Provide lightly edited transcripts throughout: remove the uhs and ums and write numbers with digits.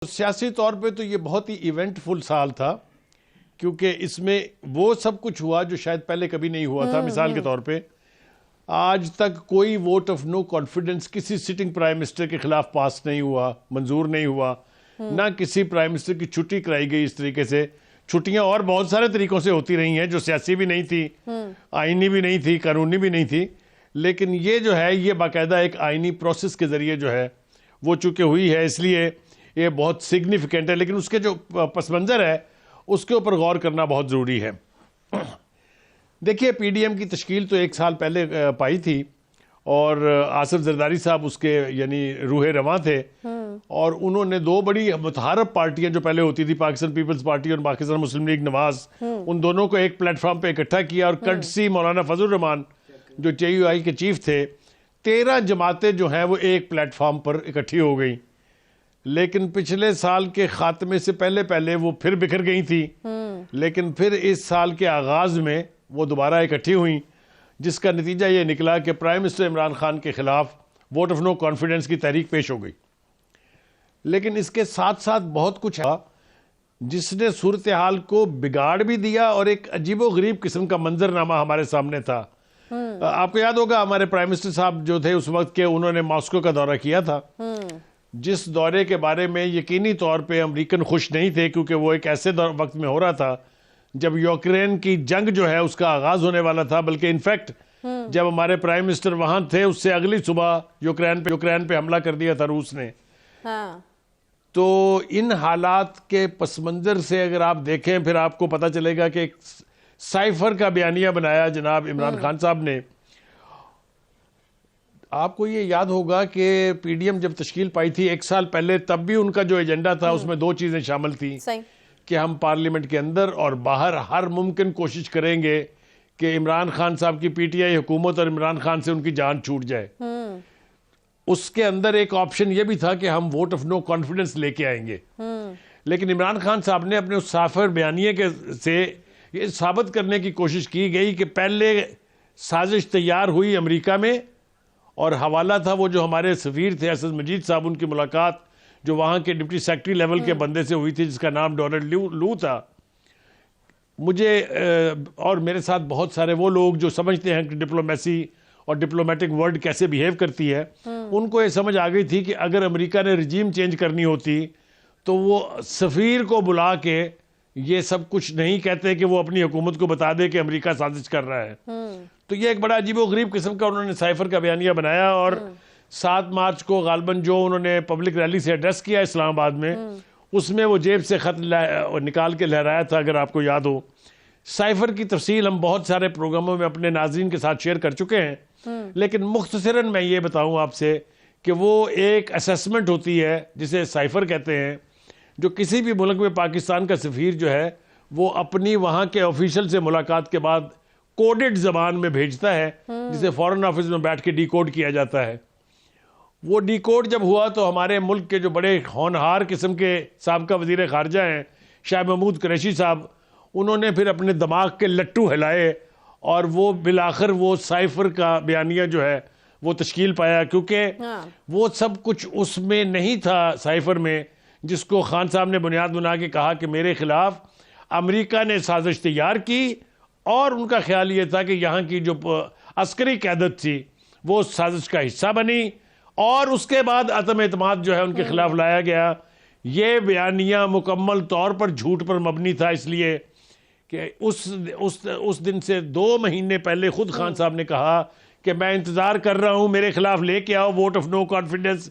سیاسی طور پہ تو یہ بہت ہی ایونٹ فل سال تھا، کیونکہ اس میں وہ سب کچھ ہوا جو شاید پہلے کبھی نہیں ہوا تھا۔ مثال کے طور پہ آج تک کوئی ووٹ آف نو کانفیڈنس کسی سٹنگ پرائم منسٹر کے خلاف پاس نہیں ہوا، منظور نہیں ہوا، نہ کسی پرائم منسٹر کی چھٹی کرائی گئی۔ اس طریقے سے چھٹیاں اور بہت سارے طریقوں سے ہوتی رہی ہیں جو سیاسی بھی نہیں تھی، آئینی بھی نہیں تھی، قانونی بھی نہیں تھی، لیکن یہ جو ہے یہ باقاعدہ ایک آئینی پروسیس کے ذریعے جو ہے وہ چونکہ ہوئی ہے، اس لیے یہ بہت سگنیفیکنٹ ہے۔ لیکن اس کے جو پس منظر ہے اس کے اوپر غور کرنا بہت ضروری ہے۔ دیکھیے پی ڈی ایم کی تشکیل تو 1 سال پہلے پائی تھی، اور آصف زرداری صاحب اس کے یعنی روح رواں تھے، اور انہوں نے 2 بڑی متحارب پارٹیاں جو پہلے ہوتی تھی، پاکستان پیپلز پارٹی اور پاکستان مسلم لیگ نواز، ان دونوں کو ایک پلیٹ فارم پہ اکٹھا کیا، اور کرٹسی مولانا فضل الرحمان جو جے یو آئی کے چیف تھے، 13 جماعتیں جو ہیں وہ ایک پلیٹ فارم پر اکٹھی ہو گئیں۔ لیکن پچھلے سال کے خاتمے سے پہلے وہ پھر بکھر گئی تھی، لیکن پھر اس سال کے آغاز میں وہ دوبارہ اکٹھی ہوئیں، جس کا نتیجہ یہ نکلا کہ پرائم منسٹر عمران خان کے خلاف ووٹ آف نو کانفیڈنس کی تحریک پیش ہو گئی۔ لیکن اس کے ساتھ ساتھ بہت کچھ ہے جس نے صورتحال کو بگاڑ بھی دیا، اور ایک عجیب و غریب قسم کا منظرنامہ ہمارے سامنے تھا۔ آپ کو یاد ہوگا ہمارے پرائم منسٹر صاحب جو تھے اس وقت کے، انہوں نے ماسکو کا دورہ کیا تھا، جس دورے کے بارے میں یقینی طور پہ امریکن خوش نہیں تھے، کیونکہ وہ ایک ایسے وقت میں ہو رہا تھا جب یوکرین کی جنگ جو ہے اس کا آغاز ہونے والا تھا۔ بلکہ انفیکٹ جب ہمارے پرائم منسٹر وہاں تھے اس سے اگلی صبح یوکرین پہ حملہ کر دیا تھا روس نے۔ تو ان حالات کے پس منظر سے اگر آپ دیکھیں، پھر آپ کو پتہ چلے گا کہ ایک سائفر کا بیانیہ بنایا جناب عمران خان صاحب نے۔ آپ کو یہ یاد ہوگا کہ پی ڈی ایم جب تشکیل پائی تھی 1 سال پہلے، تب بھی ان کا جو ایجنڈا تھا اس میں 2 چیزیں شامل تھیں کہ ہم پارلیمنٹ کے اندر اور باہر ہر ممکن کوشش کریں گے کہ عمران خان صاحب کی پی ٹی آئی حکومت اور عمران خان سے ان کی جان چھوٹ جائے۔ اس کے اندر ایک آپشن یہ بھی تھا کہ ہم ووٹ آف نو کانفیڈنس لے کے آئیں گے، لیکن عمران خان صاحب نے اپنے اس سافر بیانیے سے یہ ثابت کرنے کی کوشش کی گئی کہ پہلے سازش تیار ہوئی امریکہ میں، اور حوالہ تھا وہ جو ہمارے سفیر تھے اسد مجید صاحب، ان کی ملاقات جو وہاں کے ڈپٹی سیکرٹری لیول کے بندے سے ہوئی تھی جس کا نام ڈونلڈ لو تھا۔ مجھے اور میرے ساتھ بہت سارے وہ لوگ جو سمجھتے ہیں کہ ڈپلومیسی اور ڈپلومیٹک ورلڈ کیسے بیہیو کرتی ہے، ان کو یہ سمجھ آ گئی تھی کہ اگر امریکہ نے رجیم چینج کرنی ہوتی تو وہ سفیر کو بلا کے یہ سب کچھ نہیں کہتے کہ وہ اپنی حکومت کو بتا دے کہ امریکہ سازش کر رہا ہے۔ تو یہ ایک بڑا عجیب و غریب قسم کا انہوں نے سائفر کا بیانیہ بنایا، اور 7 مارچ کو غالباً جو انہوں نے پبلک ریلی سے ایڈریس کیا اسلام آباد میں، اس میں وہ جیب سے خط نکال کے لہرایا تھا، اگر آپ کو یاد ہو۔ سائفر کی تفصیل ہم بہت سارے پروگراموں میں اپنے ناظرین کے ساتھ شیئر کر چکے ہیں، لیکن مختصراً میں یہ بتاؤں آپ سے کہ وہ ایک اسیسمنٹ ہوتی ہے جسے سائفر کہتے ہیں، جو کسی بھی ملک میں پاکستان کا سفیر جو ہے وہ اپنی وہاں کے آفیشل سے ملاقات کے بعد کوڈڈ زبان میں بھیجتا ہے، جسے فورن آفس میں بیٹھ کے ڈی کوڈ کیا جاتا ہے۔ وہ ڈی کوڈ جب ہوا تو ہمارے ملک کے جو بڑے ہونہار قسم کے سابقہ وزیر خارجہ ہیں شاہ محمود قریشی صاحب، انہوں نے پھر اپنے دماغ کے لٹو ہلائے، اور وہ بالآخر وہ سائفر کا بیانیہ جو ہے وہ تشکیل پایا، کیونکہ وہ سب کچھ اس میں نہیں تھا سائفر میں جس کو خان صاحب نے بنیاد بنا کے کہا کہ میرے خلاف امریکہ نے سازش تیار کی، اور ان کا خیال یہ تھا کہ یہاں کی جو عسکری قیادت تھی وہ سازش کا حصہ بنی، اور اس کے بعد عدم اعتماد جو ہے ان کے خلاف لایا گیا۔ یہ بیانیہ مکمل طور پر جھوٹ پر مبنی تھا، اس لیے کہ اس دن سے 2 مہینے پہلے خود خان صاحب نے کہا کہ میں انتظار کر رہا ہوں، میرے خلاف لے کے آؤ ووٹ آف نو کانفیڈنس،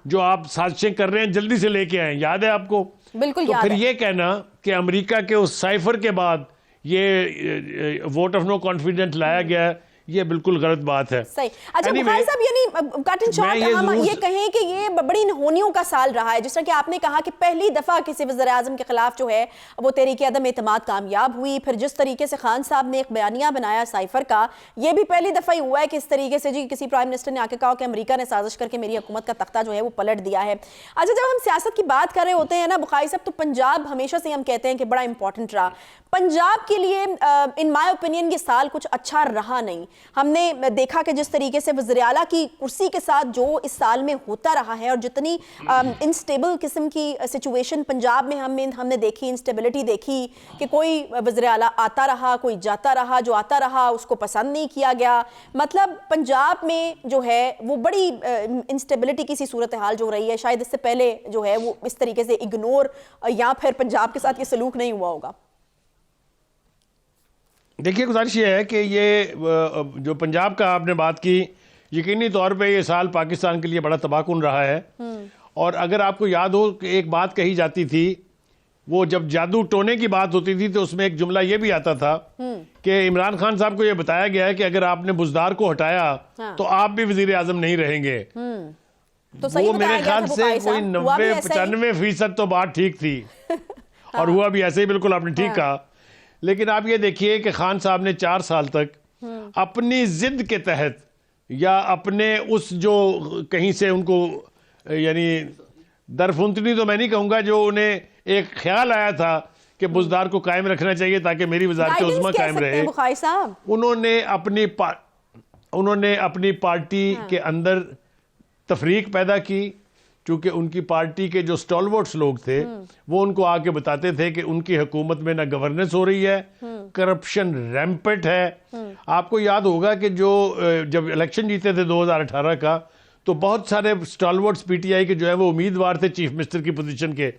جو آپ سازشیں کر رہے ہیں جلدی سے لے کے آئیں۔ یاد ہے آپ کو؟ بالکل تو یاد پھر ہے۔ یہ کہنا کہ امریکہ کے اس سائفر کے بعد یہ ووٹ آف نو کانفیڈنٹ لایا گیا، یہ بالکل غلط بات ہے۔ صحیح۔ اچھا بخاری صاحب، یعنی کٹ اینڈ شارٹ ہم یہ کہیں کہ یہ بڑی انہونیوں کا سال رہا ہے، جس طرح کہ آپ نے کہا کہ پہلی دفعہ کسی وزیر اعظم کے خلاف جو ہے وہ تحریک عدم اعتماد کامیاب ہوئی۔ پھر جس طریقے سے خان صاحب نے ایک بیانیہ بنایا سائفر کا، یہ بھی پہلی دفعہ ہی ہوا ہے کہ اس طریقے سے کسی پرائم منسٹر نے آ کے کہا کہ امریکہ نے سازش کر کے میری حکومت کا تخت جو ہے وہ پلٹ دیا ہے۔ اچھا، جب ہم سیاست کی بات کر رہے ہوتے ہیں نا بخاری صاحب، تو پنجاب ہمیشہ سے ہم کہتے ہیں کہ بڑا امپورٹنٹ رہا۔ پنجاب کے لیے ان مائی اوپینین یہ سال کچھ اچھا رہا نہیں۔ ہم نے دیکھا کہ جس طریقے سے وزیر اعلیٰ کی کرسی کے ساتھ جو اس سال میں ہوتا رہا ہے اور جتنی انسٹیبل قسم کی سچویشن پنجاب میں ہم نے دیکھی، انسٹیبلٹی دیکھی کہ کوئی وزیر اعلیٰ آتا رہا، کوئی جاتا رہا، جو آتا رہا اس کو پسند نہیں کیا گیا. مطلب پنجاب میں جو ہے وہ بڑی انسٹیبلٹی کی سی صورتحال جو رہی ہے. شاید اس سے پہلے جو ہے وہ اس طریقے سے اگنور یا پھر پنجاب کے ساتھ یہ سلوک نہیں ہوا ہوگا. دیکھیے گزارش یہ ہے کہ یہ جو پنجاب کا آپ نے بات کی، یقینی طور پہ یہ سال پاکستان کے لیے بڑا تباہ کن رہا ہے. اور اگر آپ کو یاد ہو کہ ایک بات کہی جاتی تھی، وہ جب جادو ٹونے کی بات ہوتی تھی تو اس میں ایک جملہ یہ بھی آتا تھا کہ عمران خان صاحب کو یہ بتایا گیا ہے کہ اگر آپ نے بزدار کو ہٹایا تو آپ بھی وزیر اعظم نہیں رہیں گے. وہ میرے خیال سے کوئی 90-95% تو بات ٹھیک تھی اور ہوا بھی ایسے ہی، بالکل آپ نے ٹھیک کہا. لیکن آپ یہ دیکھیے کہ خان صاحب نے 4 سال تک اپنی ضد کے تحت یا اپنے اس جو کہیں سے ان کو یعنی درفنتنی تو میں نہیں کہوں گا، جو انہیں ایک خیال آیا تھا کہ بزدار کو قائم رکھنا چاہیے تاکہ میری وزارت عظمیٰ قائم رہے، انہوں نے اپنی پارٹی کے اندر تفریق پیدا کی. چونکہ ان کی پارٹی کے جو سٹالورٹس لوگ تھے وہ ان کو آ کے بتاتے تھے کہ ان کی حکومت میں نہ گورننس ہو رہی ہے، کرپشن ریمپٹ ہے. آپ کو یاد ہوگا کہ جو جب الیکشن جیتے تھے 2018 کا، تو بہت سارے سٹالورٹس پی ٹی آئی کے جو ہے وہ امیدوار تھے چیف منسٹر کی پوزیشن کے.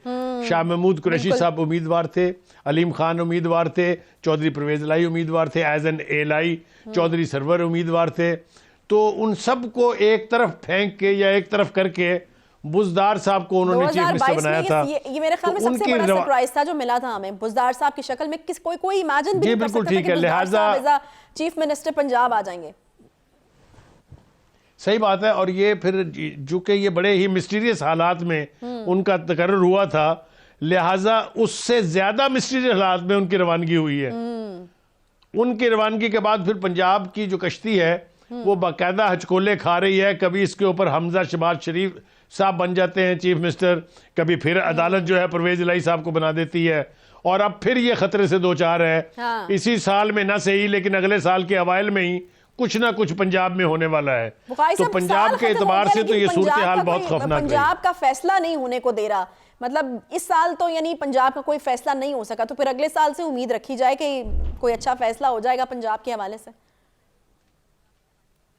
شاہ محمود قریشی صاحب امیدوار تھے، علیم خان امیدوار تھے، چودھری پرویز الہی امیدوار تھے، ایز این ایلائی چودھری سرور امیدوار تھے. تو ان سب کو ایک طرف پھینک کے یا ایک طرف کر کے بزدار صاحب کو انہوں نے چیف منسٹر بنایا تھا. یہ میرے خیال میں سب سے بڑا سرپرائز تھا جو ملا تھا ہمیں، بزدار صاحب کی شکل میں کوئی امیجن بھی نہیں کر سکتا کہ بزدار صاحب چیف منسٹر پنجاب آ جائیں گے. صحیح بات ہے. اور یہ پھر جو کہ یہ بڑے ہی مسٹیریس حالات میں ان کا تقرر ہوا تھا، لہٰذا اس سے زیادہ مسٹیریس حالات میں ان کی روانگی ہوئی ہے. ان کی روانگی کے بعد پھر پنجاب کی جو کشتی ہے وہ باقاعدہ ہچکولے کھا رہی ہے. کبھی اس کے اوپر حمزہ شہباز شریف صاحب بن جاتے ہیں چیف منسٹر، کبھی پھر عدالت جو ہے پرویز الہی صاحب کو بنا دیتی ہے، اور اب پھر یہ خطرے سے دوچار ہے. اسی سال میں نہ صحیح لیکن اگلے سال کے اوائل میں ہی کچھ نہ کچھ پنجاب میں ہونے والا ہے. تو پنجاب کے اعتبار سے تو یہ صورتحال بہت خوفناک ہے. پنجاب کا فیصلہ نہیں ہونے کو دے رہا، مطلب اس سال تو یعنی پنجاب کا کوئی فیصلہ نہیں ہو سکا، تو پھر اگلے سال سے امید رکھی جائے کہ کوئی اچھا فیصلہ ہو جائے گا پنجاب کے حوالے سے.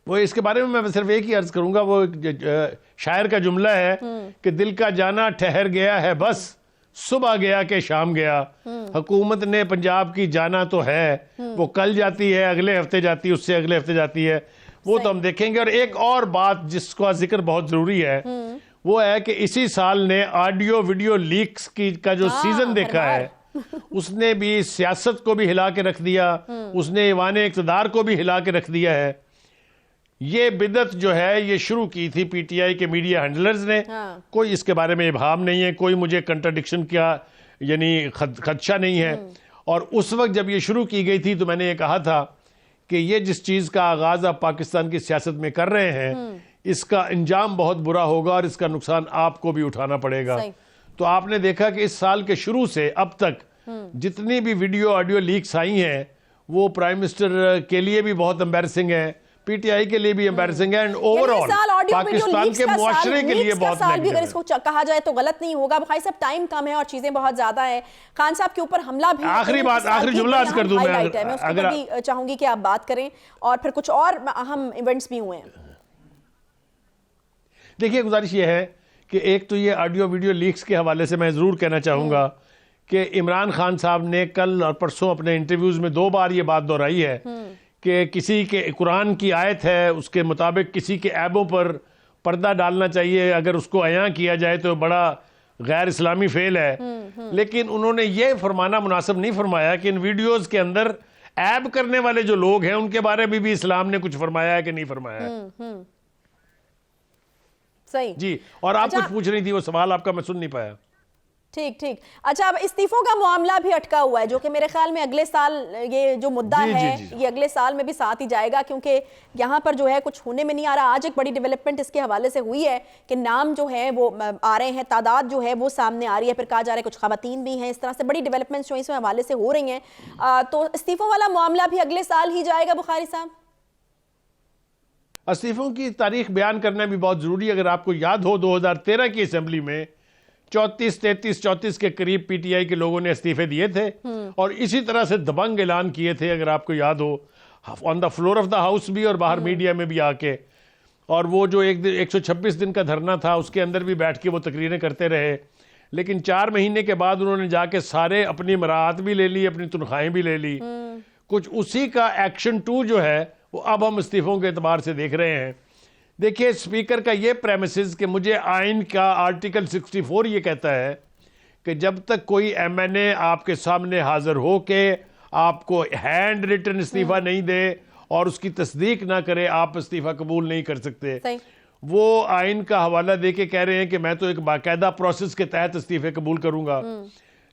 وہ اس کے بارے میں صرف ایک ہی عرض کروں گا، وہ شاعر کا جملہ ہے کہ دل کا جانا ٹھہر گیا ہے بس، صبح گیا کہ شام گیا. حکومت نے پنجاب کی جانا تو ہے، وہ کل جاتی ہے، اگلے ہفتے جاتی ہے، اس سے اگلے ہفتے جاتی ہے، وہ تو ہم دیکھیں گے. اور ایک اور بات جس کا ذکر بہت ضروری ہے وہ ہے کہ اسی سال نے آڈیو ویڈیو لیکس کا جو سیزن دیکھا ہے، اس نے بھی سیاست کو بھی ہلا کے رکھ دیا، اس نے ایوان اقتدار کو بھی ہلا کے رکھ دیا ہے. یہ بدعت جو ہے یہ شروع کی تھی پی ٹی آئی کے میڈیا ہینڈلرز نے. کوئی اس کے بارے میں ابہام نہیں ہے، کوئی مجھے کنٹرڈکشن کا یعنی خدشہ نہیں ہے. اور اس وقت جب یہ شروع کی گئی تھی تو میں نے یہ کہا تھا کہ یہ جس چیز کا آغاز آپ پاکستان کی سیاست میں کر رہے ہیں، اس کا انجام بہت برا ہوگا اور اس کا نقصان آپ کو بھی اٹھانا پڑے گا. تو آپ نے دیکھا کہ اس سال کے شروع سے اب تک جتنی بھی ویڈیو آڈیو لیکس آئی ہیں وہ پرائم منسٹر کے لیے بھی بہت امبیرسنگ ہے، پی ٹی آئی کے لیے بھی امبیرسنگ ہے، اینڈ اوور آل پاکستان کے معاشرے کے لیے بہت بھی اگر اس کو کہا جائے تو غلط نہیں ہوگا. بھائی صاحب ٹائم کم ہے اور چیزیں بہت زیادہ ہیں. خان صاحب کے اوپر حملہ بھی آخری جملہ عرض کر دوں میں اس پر بھی چاہوں گی کہ آپ بات کریں، اور پھر کچھ اور اہم ایونٹس بھی ہوئے ہیں. دیکھیے گزارش یہ ہے کہ ایک تو یہ آڈیو ویڈیو لیکس کے حوالے سے میں ضرور کہنا چاہوں گا کہ عمران خان صاحب نے کل اور پرسوں اپنے انٹرویوز میں 2 بار یہ بات دہرائی ہے کہ کسی کے قرآن کی آیت ہے اس کے مطابق کسی کے عیبوں پر پردہ ڈالنا چاہیے، اگر اس کو عیاں کیا جائے تو بڑا غیر اسلامی فعل ہے. لیکن انہوں نے یہ فرمانا مناسب نہیں فرمایا کہ ان ویڈیوز کے اندر عیب کرنے والے جو لوگ ہیں ان کے بارے میں بھی اسلام نے کچھ فرمایا ہے کہ نہیں فرمایا ہے. صحیح جی. اور آپ کچھ پوچھ رہی تھی، وہ سوال آپ کا میں سن نہیں پایا. ٹھیک. اچھا، اب استعفوں کا معاملہ بھی اٹکا ہوا ہے جو کہ میرے خیال میں اگلے سال یہ جو مدعا ہے یہ اگلے سال میں بھی ساتھ ہی جائے گا، کیونکہ یہاں پر جو ہے کچھ ہونے میں نہیں آ رہا. آج ایک بڑی ڈیولپمنٹ اس کے حوالے سے ہوئی ہے کہ نام جو ہے وہ آ رہے ہیں، تعداد جو ہے وہ سامنے آ رہی ہے، پھر کہا جا رہا ہے کچھ خواتین بھی ہیں. اس طرح سے بڑی ڈیولپمنٹس جو اس حوالے سے ہو رہی ہیں. تو استعفوں والا معاملہ بھی اگلے سال ہی جائے گا بخاری صاحب؟ استعفوں کی تاریخ بیان کرنا بھی بہت ضروری ہے. اگر آپ کو یاد ہو 2013 کی اسمبلی میں 34 کے قریب پی ٹی آئی کے لوگوں نے استعفے دیے تھے اور اسی طرح سے دبنگ اعلان کیے تھے, اگر آپ کو یاد ہو, on the floor of the house بھی اور باہر میڈیا میں بھی آ کے. اور وہ جو 126 دن کا دھرنا تھا اس کے اندر بھی بیٹھ کے وہ تقریریں کرتے رہے, لیکن 4 مہینے کے بعد انہوں نے جا کے سارے اپنی مراعات بھی لے لی, اپنی تنخواہیں بھی لے لی. کچھ اسی کا ایکشن 2 جو ہے وہ اب ہم استعفوں کے اعتبار سے دیکھ رہے ہیں. دیکھیے اسپیکر کا یہ پریمیسز کہ مجھے آئین کا آرٹیکل 64 یہ کہتا ہے کہ جب تک کوئی ایم این اے آپ کے سامنے حاضر ہو کے آپ کو ہینڈ ریٹن استعفیٰ نہیں دے اور اس کی تصدیق نہ کرے, آپ استعفیٰ قبول نہیں کر سکتے. وہ آئین کا حوالہ دے کے کہہ رہے ہیں کہ میں تو ایک باقاعدہ پروسیس کے تحت استعفے قبول کروں گا.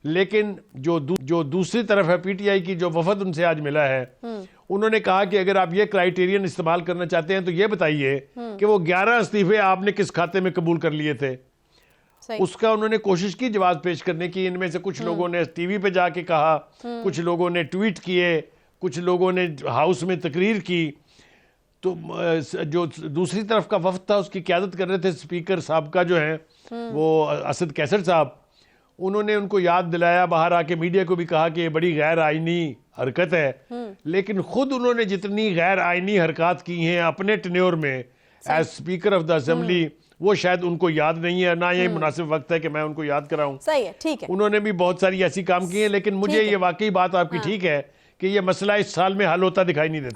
لیکن جو دوسری طرف ہے پی ٹی آئی کی جو وفد ان سے آج ملا ہے, انہوں نے کہا کہ اگر آپ یہ کرائیٹیرین استعمال کرنا چاہتے ہیں تو یہ بتائیے کہ وہ 11 استعفے آپ نے کس کھاتے میں قبول کر لیے تھے. اس کا انہوں نے کوشش کی جواز پیش کرنے کی. ان میں سے کچھ لوگوں نے ٹی وی پہ جا کے کہا, کچھ لوگوں نے ٹویٹ کیے, کچھ لوگوں نے ہاؤس میں تقریر کی. تو جو دوسری طرف کا وفد تھا اس کی قیادت کر رہے تھے اسپیکر صاحب کا جو ہیں وہ اسد کیسر صاحب. انہوں نے ان کو یاد دلایا, باہر آ کے میڈیا کو بھی کہا کہ یہ بڑی غیر آئینی حرکت ہے, لیکن خود انہوں نے جتنی غیر آئینی حرکات کی ہیں اپنے ٹینیور میں as speaker of the assembly, وہ شاید ان کو یاد نہیں ہے, نہ یہ مناسب وقت ہے کہ میں ان کو یاد کراؤں. صحیح ہے, ٹھیک ہے. انہوں نے بھی بہت ساری ایسی کام کی ہیں, لیکن مجھے یہ واقعی بات آپ کی ٹھیک ہے کہ یہ مسئلہ اس سال میں حل ہوتا دکھائی نہیں دیتا.